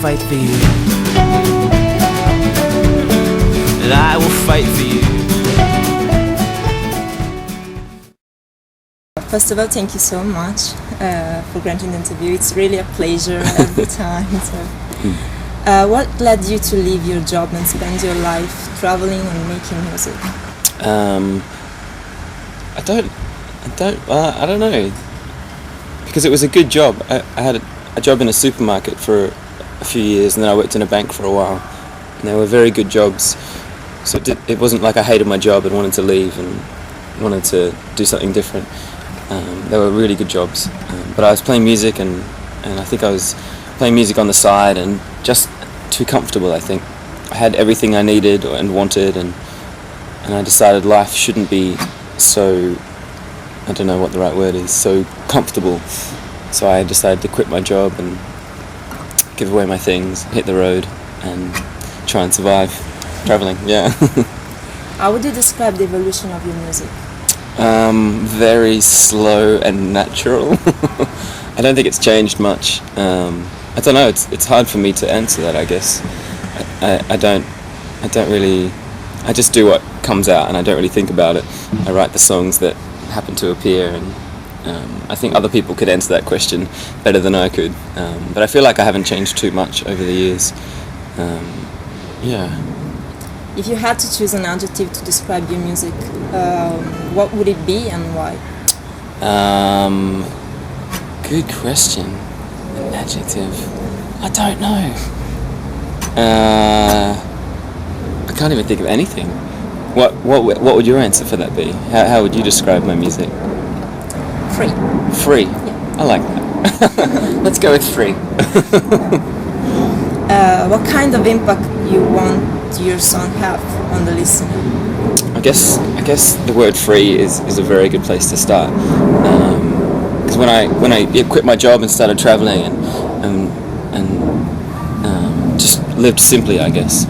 fight for you. And I will fight for you. First of all, thank you so much for granting the interview. It's really a pleasure every time. What led you to leave your job and spend your life traveling and making music? I don't know, because it was a good job. I had a job in a supermarket for a few years, and then I worked in a bank for a while, and they were very good jobs. So it wasn't like I hated my job and wanted to leave and wanted to do something different. They were really good jobs, but I was playing music, and I think I was playing music on the side and just too comfortable. I think I had everything I needed and wanted, and I decided life shouldn't be so, I don't know what the right word is, so comfortable. So I decided to quit my job and give away my things, hit the road, and try and survive traveling. Yeah. How would you describe the evolution of your music? Very slow and natural. I don't think it's changed much. I don't know. It's hard for me to answer that. I guess I don't really. I just do what comes out, and I don't really think about it. I write the songs that happen to appear, and I think other people could answer that question better than I could. But I feel like I haven't changed too much over the years. Yeah. If you had to choose an adjective to describe your music, what would it be and why? Good question. An adjective. I don't know. I can't even think of anything. What would your answer for that be? How would you describe my music? Free. Free. Yeah. I like that. Let's go with free. What kind of impact you want your song have on the listener? I guess the word free is a very good place to start. Because when I quit my job and started traveling and just lived simply, I guess,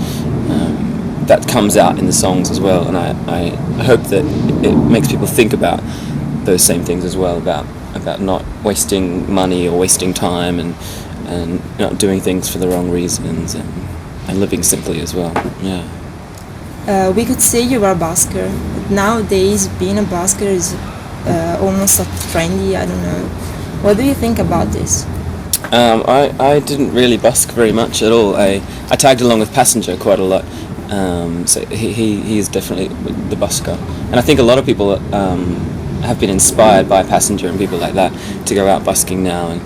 that comes out in the songs as well. And I hope that it makes people think about those same things as well, about not wasting money or wasting time and not doing things for the wrong reasons and living simply as well. Yeah. We could say you are a busker, but nowadays being a busker is almost trendy. I don't know. What do you think about this? I didn't really busk very much at all. I tagged along with Passenger quite a lot. So he is definitely the busker, and I think a lot of people have been inspired by Passenger and people like that to go out busking now. And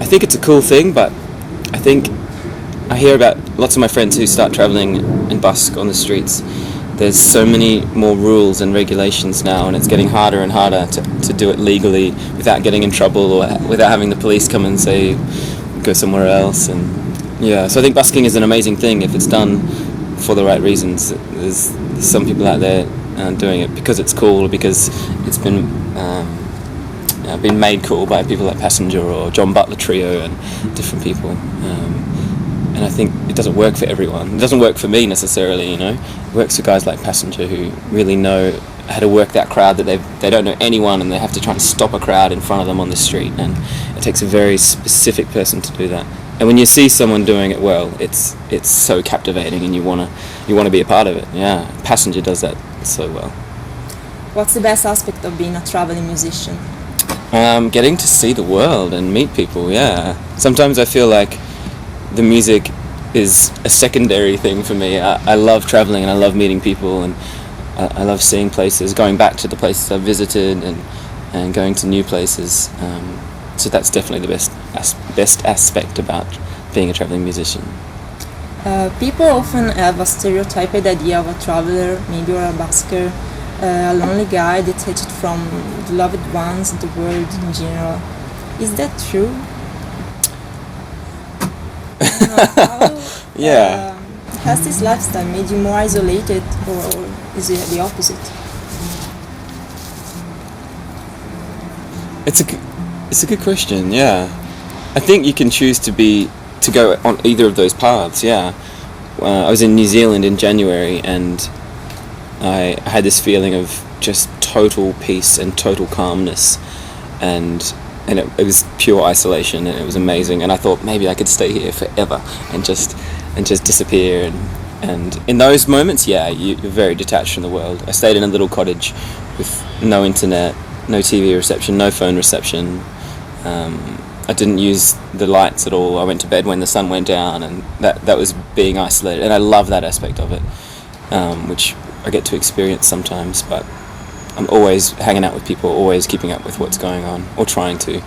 I think it's a cool thing, but I think I hear about lots of my friends who start traveling and busk on the streets. There's so many more rules and regulations now, and it's getting harder and harder to do it legally without getting in trouble or without having the police come and say go somewhere else. And yeah, so I think busking is an amazing thing if it's done for the right reasons. There's some people out there doing it because it's cool, or because it's been made cool by people like Passenger or John Butler Trio and different people. And I think it doesn't work for everyone. It doesn't work for me necessarily, you know. It works for guys like Passenger who really know how to work that crowd, that they don't know anyone and they have to try and stop a crowd in front of them on the street, and it takes a very specific person to do that. And when you see someone doing it well, it's so captivating, and you wanna be a part of it. Yeah, Passenger does that so well. What's the best aspect of being a traveling musician? Getting to see the world and meet people. Yeah, sometimes I feel like the music is a secondary thing for me. I love traveling and I love meeting people, and I love seeing places, going back to the places I've visited and going to new places. So that's definitely the best aspect about being a traveling musician. People often have a stereotyped idea of a traveler, maybe or a busker, a lonely guy detached from the loved ones, the world in general. Is that true? Yeah. Has this lifestyle made you more isolated, or is it the opposite? It's a good question. Yeah, I think you can choose to go on either of those paths. Yeah, I was in New Zealand in January, and I had this feeling of just total peace and total calmness, and and it was pure isolation, and it was amazing. And I thought maybe I could stay here forever and just disappear. And in those moments, yeah, you're very detached from the world. I stayed in a little cottage with no internet, no TV reception, no phone reception. I didn't use the lights at all. I went to bed when the sun went down, and that was being isolated. And I love that aspect of it, which I get to experience sometimes. But I'm always hanging out with people, always keeping up with what's going on, or trying to.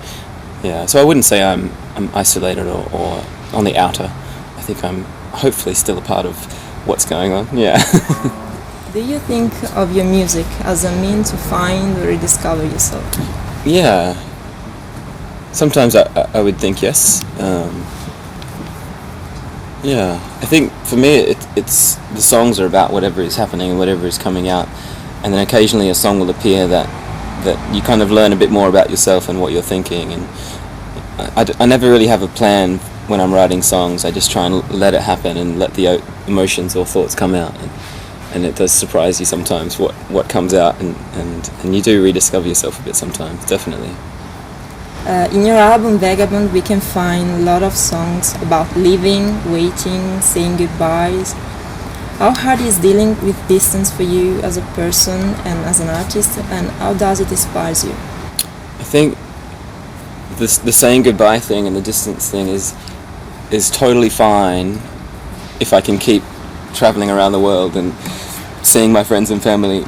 Yeah, so I wouldn't say I'm isolated or on the outer. I think I'm hopefully still a part of what's going on. Yeah. Do you think of your music as a means to find or rediscover yourself? Yeah. Sometimes I would think yes. Yeah, I think for me it's the songs are about whatever is happening and whatever is coming out, and then occasionally a song will appear that you kind of learn a bit more about yourself and what you're thinking. And I never really have a plan when I'm writing songs. I just try and let it happen and let the emotions or thoughts come out, and it does surprise you sometimes what comes out, and you do rediscover yourself a bit sometimes, definitely. In your album Vagabond, we can find a lot of songs about living, waiting, saying goodbyes. How hard is dealing with distance for you as a person and as an artist, and how does it inspire you? I think the saying goodbye thing and the distance thing is totally fine if I can keep traveling around the world and seeing my friends and family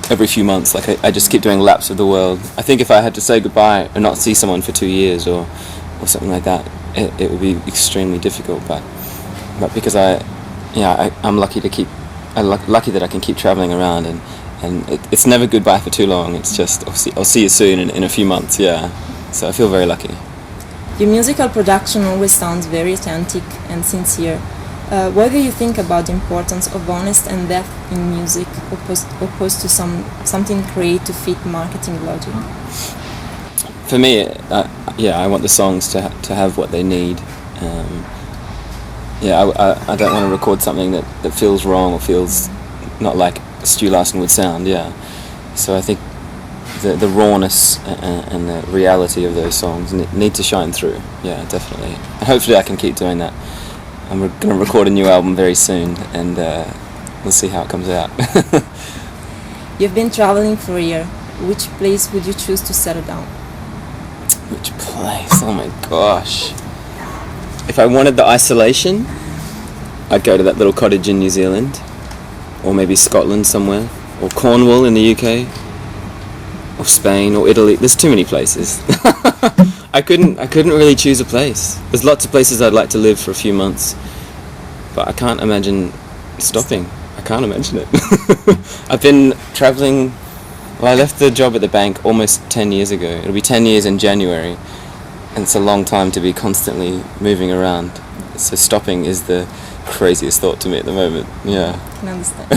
every few months. Like I just keep doing laps of the world. I think if I had to say goodbye and not see someone for 2 years or something like that, it would be extremely difficult. But because I'm lucky lucky that I can keep traveling around, and it's never goodbye for too long. It's just I'll see you soon in a few months. Yeah, so I feel very lucky. Your musical production always sounds very authentic and sincere. What do you think about the importance of honest and depth in music, opposed to something created to fit marketing logic? For me, I want the songs to have what they need. I don't want to record something that feels wrong or feels not like Stu Larsen would sound. Yeah, so I think the rawness and the reality of those songs need to shine through. Yeah, definitely. And hopefully I can keep doing that. I'm going to record a new album very soon, and we'll see how it comes out. You've been traveling for a year. Which place would you choose to settle down? Which place? Oh my gosh. If I wanted the isolation, I'd go to that little cottage in New Zealand, or maybe Scotland somewhere, or Cornwall in the UK, or Spain, or Italy. There's too many places. I couldn't really choose a place. There's lots of places I'd like to live for a few months, but I can't imagine stopping. I can't imagine it. I've been traveling. Well, I left the job at the bank almost 10 years ago. It'll be 10 years in January, and it's a long time to be constantly moving around. So stopping is the craziest thought to me at the moment. Yeah. I can understand.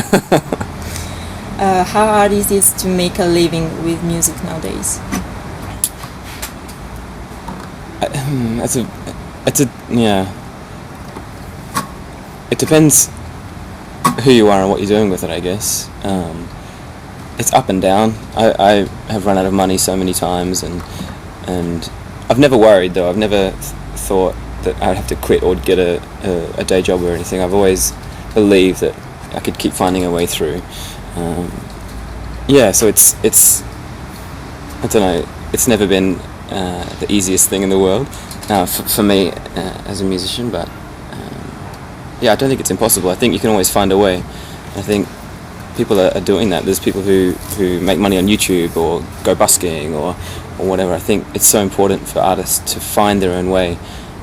How hard is it to make a living with music nowadays? It depends who you are and what you're doing with it, I guess. It's up and down. I have run out of money so many times, and I've never worried though. I've never thought that I'd have to quit or get a day job or anything. I've always believed that I could keep finding a way through. So it's I don't know. It's never been the easiest thing in the world for me as a musician, but I don't think it's impossible. I think you can always find a way. I think people are doing that. There's people who make money on YouTube or go busking or whatever. I think it's so important for artists to find their own way,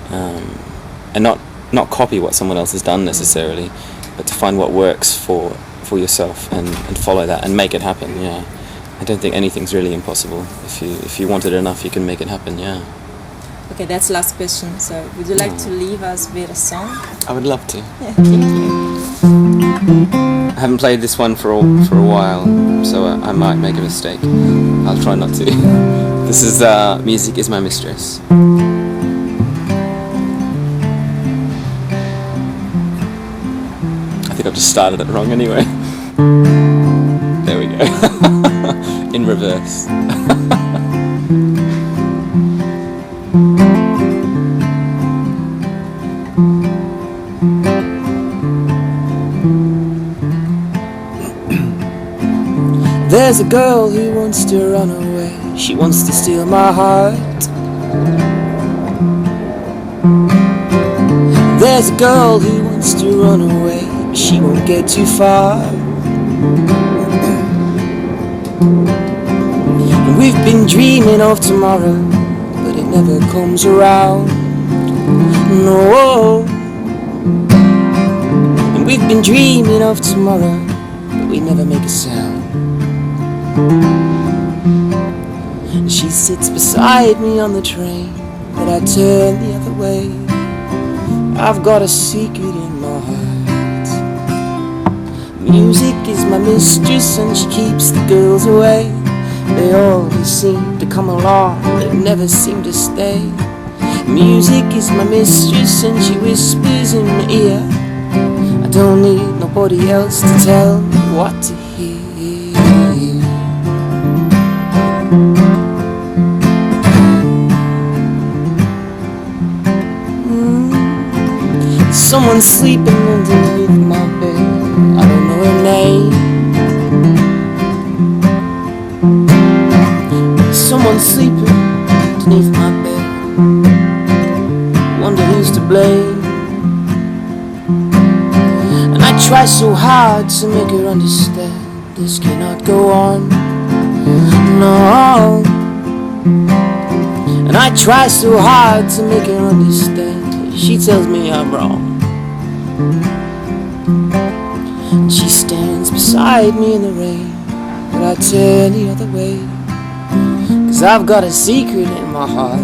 and not copy what someone else has done necessarily, but to find what works for yourself and follow that and make it happen. Yeah, I don't think anything's really impossible. If you want it enough, you can make it happen. Yeah. Okay, that's the last question. So, would you like to leave us with a song? I would love to. Yeah, thank you. I haven't played this one for a while, so I might make a mistake. I'll try not to. This is Music Is My Mistress. I think I've just started it wrong anyway. There we go. In reverse. There's a girl who wants to run away. She wants to steal my heart. There's a girl who wants to run away, but she won't get too far. And we've been dreaming of tomorrow, but it never comes around. No. And we've been dreaming of tomorrow, but we never make a sound. She sits beside me on the train, but I turn the other way. I've got a secret in my heart. Music is my mistress and she keeps the girls away. They always seem to come along, but never seem to stay. Music is my mistress and she whispers in my ear. I don't need nobody else to tell me what to hear. Someone's sleeping underneath my bed. I don't know her name. Someone's sleeping underneath my bed. Wonder who's to blame. And I try so hard to make her understand this cannot go on. No. And I try so hard to make her understand. She tells me I'm wrong. She stands beside me in the rain, but I turn the other way, 'cause I've got a secret in my heart.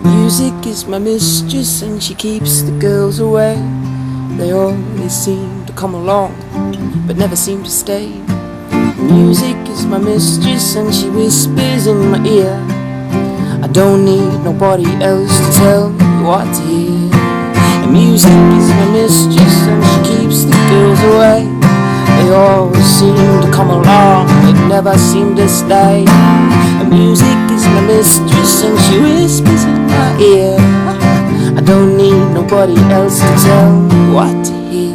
Music is my mistress and she keeps the girls away. They always seem to come along, but never seem to stay. Music is my mistress and she whispers in my ear. I don't need nobody else to tell me what to hear. And music is my mistress and she keeps the girls away. They always seem to come along, but never seem to stay. And music is my mistress and she whispers in my ear. I don't need nobody else to tell me what to hear.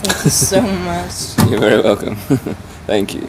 Thank you so much. You're very welcome. Thank you.